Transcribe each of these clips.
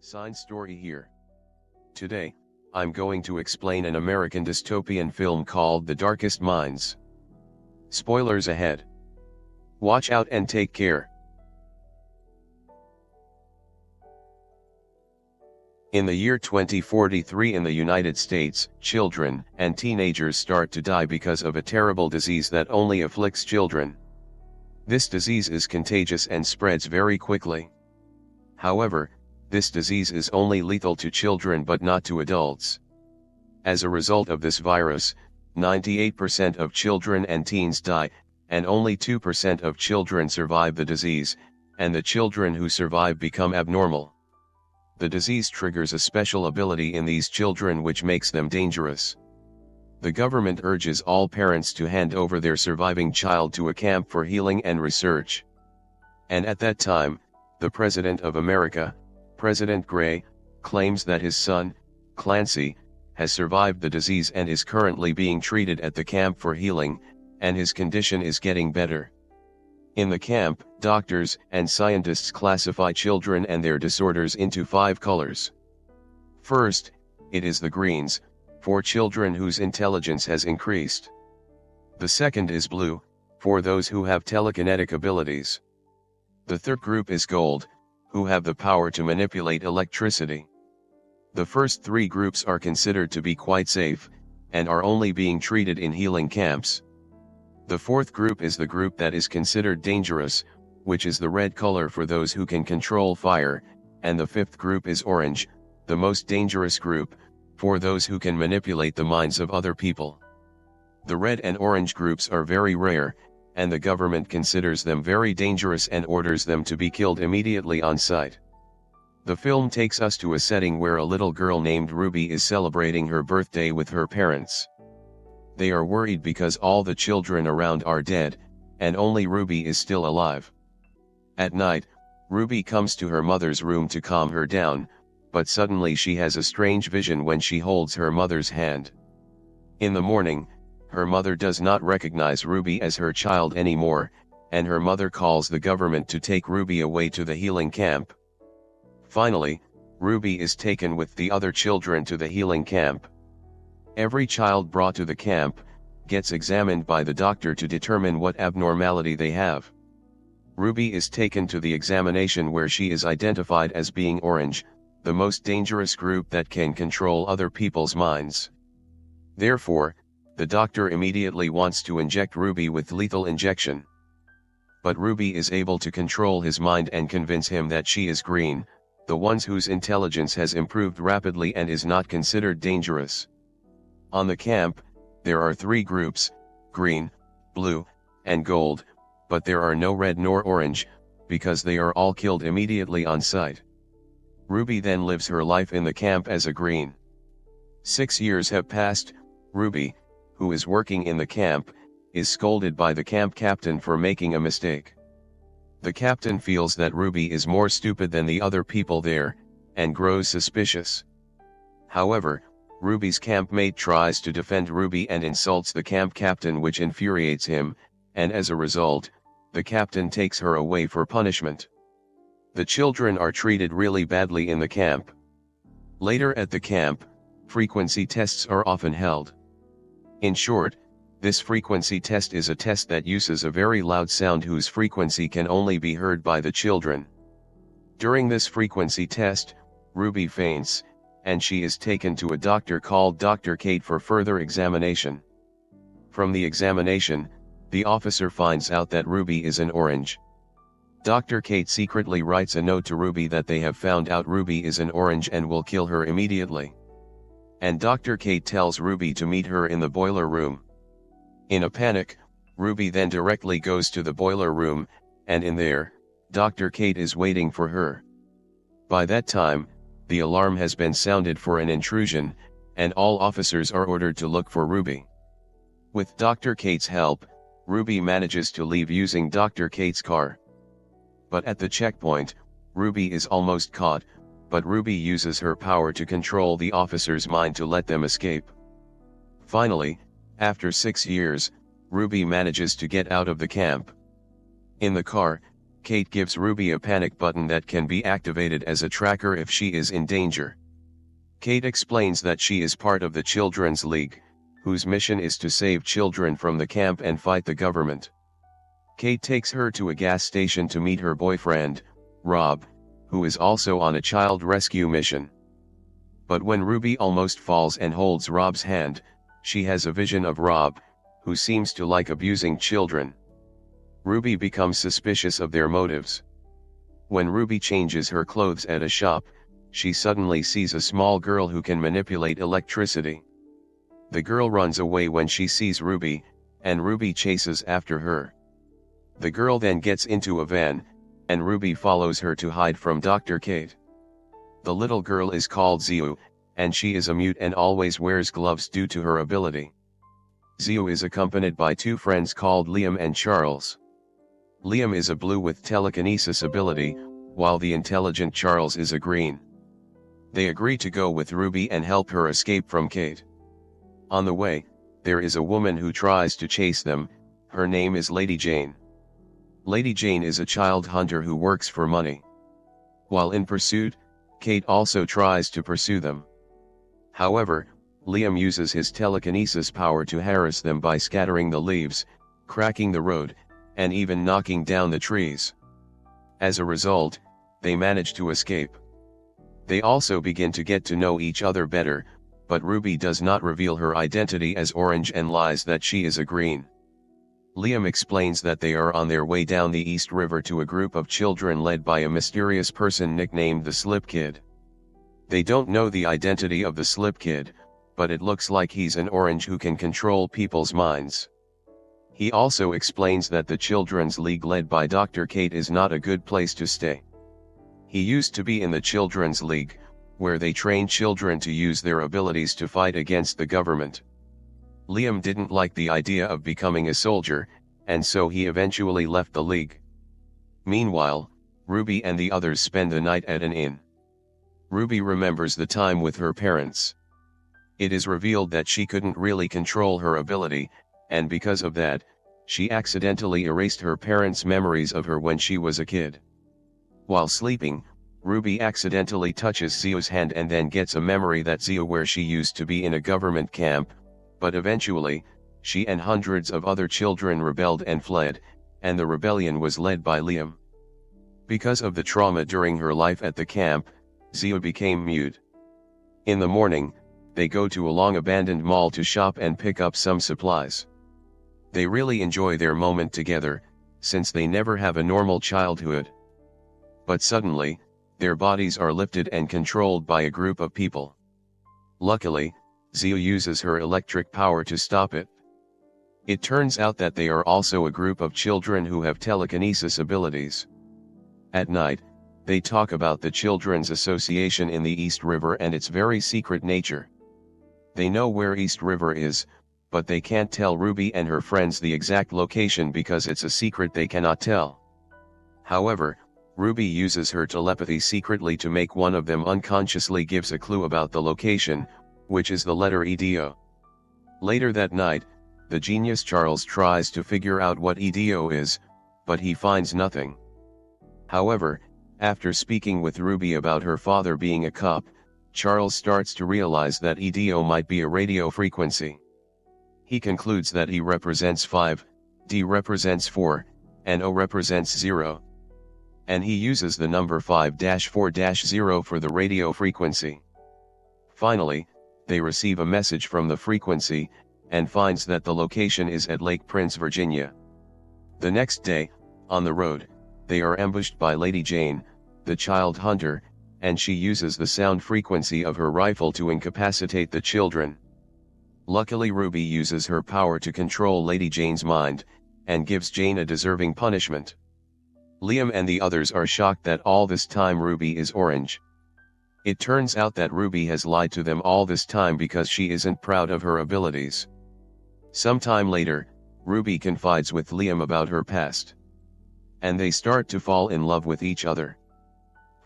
Sign story here. Today, I'm going to explain an American dystopian film called The Darkest Minds. Spoilers ahead. Watch out and take care. In the year 2043 in the United States, children and teenagers start to die because of a terrible disease that only afflicts children. This disease is contagious and spreads very quickly. However, this disease is only lethal to children but not to adults. As a result of this virus, 98% of children and teens die, and only 2% of children survive the disease, and the children who survive become abnormal. The disease triggers a special ability in these children which makes them dangerous. The government urges all parents to hand over their surviving child to a camp for healing and research. And at that time, the President of America, President Gray, claims that his son, Clancy, has survived the disease and is currently being treated at the camp for healing, and his condition is getting better. In the camp, doctors and scientists classify children and their disorders into 5 colors. First, it is the greens, for children whose intelligence has increased. The second is blue, for those who have telekinetic abilities. The third group is gold, who have the power to manipulate electricity. The first 3 groups are considered to be quite safe, and are only being treated in healing camps. The fourth group is the group that is considered dangerous, which is the red color for those who can control fire, and the fifth group is orange, the most dangerous group, for those who can manipulate the minds of other people. The red and orange groups are very rare, and the government considers them very dangerous and orders them to be killed immediately on sight. The film takes us to a setting where a little girl named Ruby is celebrating her birthday with her parents. They are worried because all the children around are dead, and only Ruby is still alive. At night, Ruby comes to her mother's room to calm her down, but suddenly she has a strange vision when she holds her mother's hand. In the morning, her mother does not recognize Ruby as her child anymore, and her mother calls the government to take Ruby away to the healing camp. Finally, Ruby is taken with the other children to the healing camp. Every child brought to the camp gets examined by the doctor to determine what abnormality they have. Ruby is taken to the examination where she is identified as being orange, the most dangerous group that can control other people's minds. Therefore, the doctor immediately wants to inject Ruby with lethal injection. But Ruby is able to control his mind and convince him that she is green, the ones whose intelligence has improved rapidly and is not considered dangerous. On the camp, there are 3 groups, green, blue, and gold, but there are no red nor orange, because they are all killed immediately on sight. Ruby then lives her life in the camp as a green. 6 years have passed. Ruby, who is working in the camp, is scolded by the camp captain for making a mistake. The captain feels that Ruby is more stupid than the other people there, and grows suspicious. However, Ruby's campmate tries to defend Ruby and insults the camp captain, which infuriates him, and as a result, the captain takes her away for punishment. The children are treated really badly in the camp. Later at the camp, frequency tests are often held. In short, this frequency test is a test that uses a very loud sound whose frequency can only be heard by the children. During this frequency test, Ruby faints, and she is taken to a doctor called Dr. Kate for further examination. From the examination, the officer finds out that Ruby is an orange. Dr. Kate secretly writes a note to Ruby that they have found out Ruby is an orange and will kill her immediately. And Dr. Kate tells Ruby to meet her in the boiler room. In a panic, Ruby then directly goes to the boiler room, and in there, Dr. Kate is waiting for her. By that time, the alarm has been sounded for an intrusion, and all officers are ordered to look for Ruby. With Dr. Kate's help, Ruby manages to leave using Dr. Kate's car. But at the checkpoint, Ruby is almost caught, but Ruby uses her power to control the officer's mind to let them escape. Finally, after 6 years, Ruby manages to get out of the camp. In the car, Kate gives Ruby a panic button that can be activated as a tracker if she is in danger. Kate explains that she is part of the Children's League, whose mission is to save children from the camp and fight the government. Kate takes her to a gas station to meet her boyfriend, Rob, who is also on a child rescue mission. But when Ruby almost falls and holds Rob's hand, she has a vision of Rob, who seems to like abusing children. Ruby becomes suspicious of their motives. When Ruby changes her clothes at a shop, she suddenly sees a small girl who can manipulate electricity. The girl runs away when she sees Ruby, and Ruby chases after her. The girl then gets into a van, and Ruby follows her to hide from Dr. Kate. The little girl is called Ziu, and she is a mute and always wears gloves due to her ability. Ziu is accompanied by two friends called Liam and Charles. Liam is a blue with telekinesis ability, while the intelligent Charles is a green. They agree to go with Ruby and help her escape from Kate. On the way, there is a woman who tries to chase them. Her name is Lady Jane. Lady Jane is a child hunter who works for money. While in pursuit, Kate also tries to pursue them. However, Liam uses his telekinesis power to harass them by scattering the leaves, cracking the road, and even knocking down the trees. As a result, they manage to escape. They also begin to get to know each other better, but Ruby does not reveal her identity as orange and lies that she is a green. Liam explains that they are on their way down the East River to a group of children led by a mysterious person nicknamed the Slip Kid. They don't know the identity of the Slip Kid, but it looks like he's an orange who can control people's minds. He also explains that the Children's League led by Dr. Kate is not a good place to stay. He used to be in the Children's League, where they train children to use their abilities to fight against the government. Liam didn't like the idea of becoming a soldier, and so he eventually left the league. Meanwhile, Ruby and the others spend the night at an inn. Ruby remembers the time with her parents. It is revealed that she couldn't really control her ability, and because of that, she accidentally erased her parents' memories of her when she was a kid. While sleeping, Ruby accidentally touches Ziu's hand and then gets a memory that Ziu where she used to be in a government camp, but eventually, she and hundreds of other children rebelled and fled, and the rebellion was led by Liam. Because of the trauma during her life at the camp, Ziu became mute. In the morning, they go to a long-abandoned mall to shop and pick up some supplies. They really enjoy their moment together, since they never have a normal childhood. But suddenly, their bodies are lifted and controlled by a group of people. Luckily, Ziu uses her electric power to stop it. It turns out that they are also a group of children who have telekinesis abilities. At night, they talk about the Children's Association in the East River and its very secret nature. They know where East River is, but they can't tell Ruby and her friends the exact location because it's a secret they cannot tell. However, Ruby uses her telepathy secretly to make one of them unconsciously gives a clue about the location, which is the letter EDO. Later that night, the genius Charles tries to figure out what EDO is, but he finds nothing. However, after speaking with Ruby about her father being a cop, Charles starts to realize that EDO might be a radio frequency. He concludes that E represents 5, D represents 4, and O represents 0. And he uses the number 5-4-0 for the radio frequency. Finally, they receive a message from the frequency, and finds that the location is at Lake Prince, Virginia. The next day, on the road, they are ambushed by Lady Jane, the child hunter, and she uses the sound frequency of her rifle to incapacitate the children. Luckily Ruby uses her power to control Lady Jane's mind, and gives Jane a deserving punishment. Liam and the others are shocked that all this time Ruby is orange. It turns out that Ruby has lied to them all this time because she isn't proud of her abilities. Sometime later, Ruby confides with Liam about her past. And they start to fall in love with each other.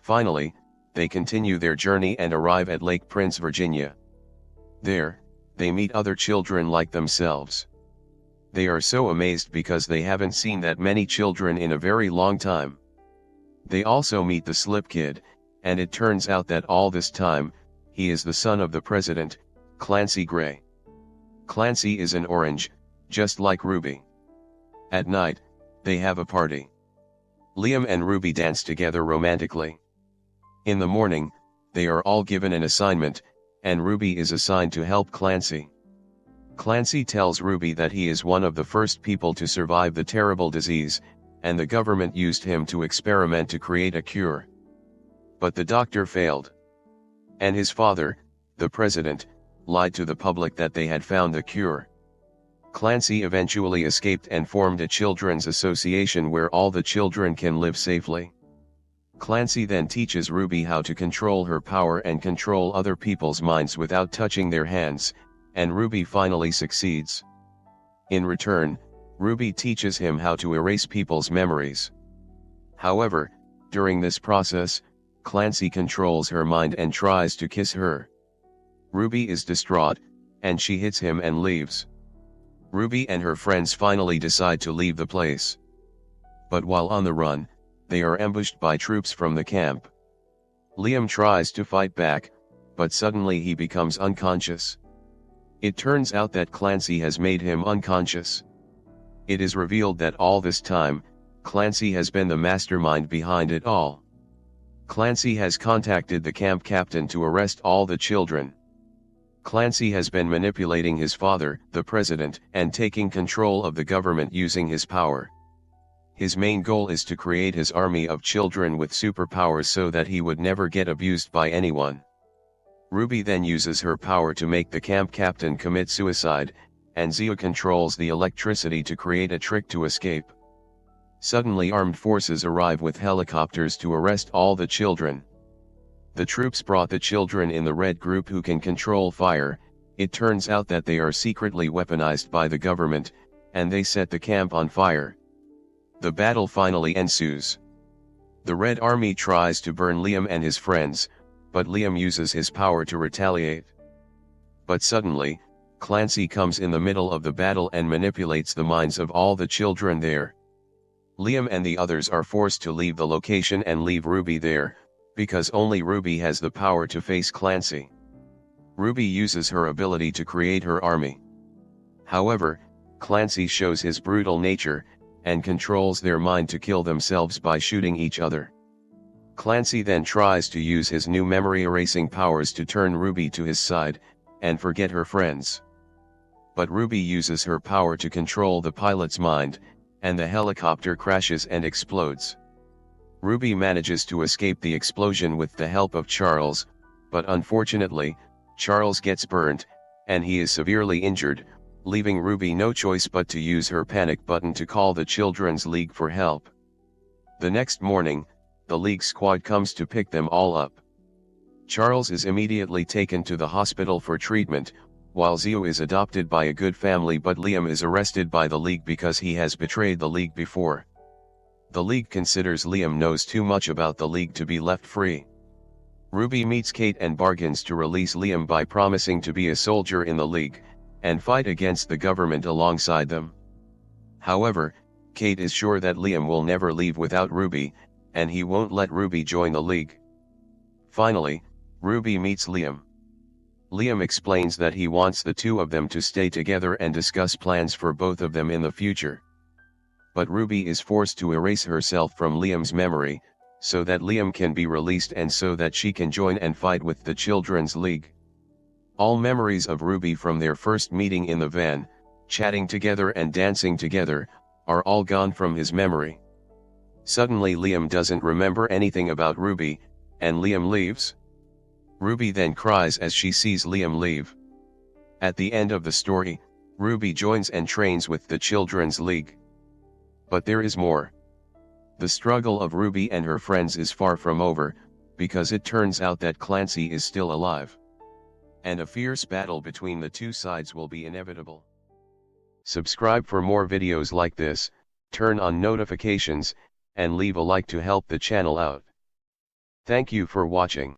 Finally, they continue their journey and arrive at Lake Prince, Virginia. There, they meet other children like themselves. They are so amazed because they haven't seen that many children in a very long time. They also meet the Slip Kid, and it turns out that all this time, he is the son of the president, Clancy Gray. Clancy is an orange, just like Ruby. At night, they have a party. Liam and Ruby dance together romantically. In the morning, they are all given an assignment, and Ruby is assigned to help Clancy. Clancy tells Ruby that he is one of the first people to survive the terrible disease, and the government used him to experiment to create a cure. But the doctor failed. And his father, the president, lied to the public that they had found the cure. Clancy eventually escaped and formed a children's association where all the children can live safely. Clancy then teaches Ruby how to control her power and control other people's minds without touching their hands, and Ruby finally succeeds. In return, Ruby teaches him how to erase people's memories. However, during this process, Clancy controls her mind and tries to kiss her. Ruby is distraught, and she hits him and leaves. Ruby and her friends finally decide to leave the place. But while on the run, they are ambushed by troops from the camp. Liam tries to fight back, but suddenly he becomes unconscious. It turns out that Clancy has made him unconscious. It is revealed that all this time, Clancy has been the mastermind behind it all. Clancy has contacted the camp captain to arrest all the children. Clancy has been manipulating his father, the president, and taking control of the government using his power. His main goal is to create his army of children with superpowers so that he would never get abused by anyone. Ruby then uses her power to make the camp captain commit suicide, and Zia controls the electricity to create a trick to escape. Suddenly armed forces arrive with helicopters to arrest all the children. The troops brought the children in the red group who can control fire. It turns out that they are secretly weaponized by the government, and they set the camp on fire. The battle finally ensues. The Red Army tries to burn Liam and his friends, but Liam uses his power to retaliate. But suddenly, Clancy comes in the middle of the battle and manipulates the minds of all the children there. Liam and the others are forced to leave the location and leave Ruby there, because only Ruby has the power to face Clancy. Ruby uses her ability to create her army. However, Clancy shows his brutal nature, and controls their mind to kill themselves by shooting each other. Clancy then tries to use his new memory erasing powers to turn Ruby to his side, and forget her friends. But Ruby uses her power to control the pilot's mind, and the helicopter crashes and explodes. Ruby manages to escape the explosion with the help of Charles, but unfortunately, Charles gets burnt, and he is severely injured, leaving Ruby no choice but to use her panic button to call the Children's League for help. The next morning, the League squad comes to pick them all up. Charles is immediately taken to the hospital for treatment, while Zio is adopted by a good family, but Liam is arrested by the League because he has betrayed the League before. The League considers Liam knows too much about the League to be left free. Ruby meets Kate and bargains to release Liam by promising to be a soldier in the League, and fight against the government alongside them. However, Kate is sure that Liam will never leave without Ruby, and he won't let Ruby join the League. Finally, Ruby meets Liam. Liam explains that he wants the two of them to stay together and discuss plans for both of them in the future. But Ruby is forced to erase herself from Liam's memory, so that Liam can be released and so that she can join and fight with the Children's League. All memories of Ruby from their first meeting in the van, chatting together and dancing together, are all gone from his memory. Suddenly Liam doesn't remember anything about Ruby, and Liam leaves. Ruby then cries as she sees Liam leave. At the end of the story, Ruby joins and trains with the Children's League. But there is more. The struggle of Ruby and her friends is far from over, because it turns out that Clancy is still alive. And a fierce battle between the two sides will be inevitable. Subscribe for more videos like this, turn on notifications, and leave a like to help the channel out. Thank you for watching.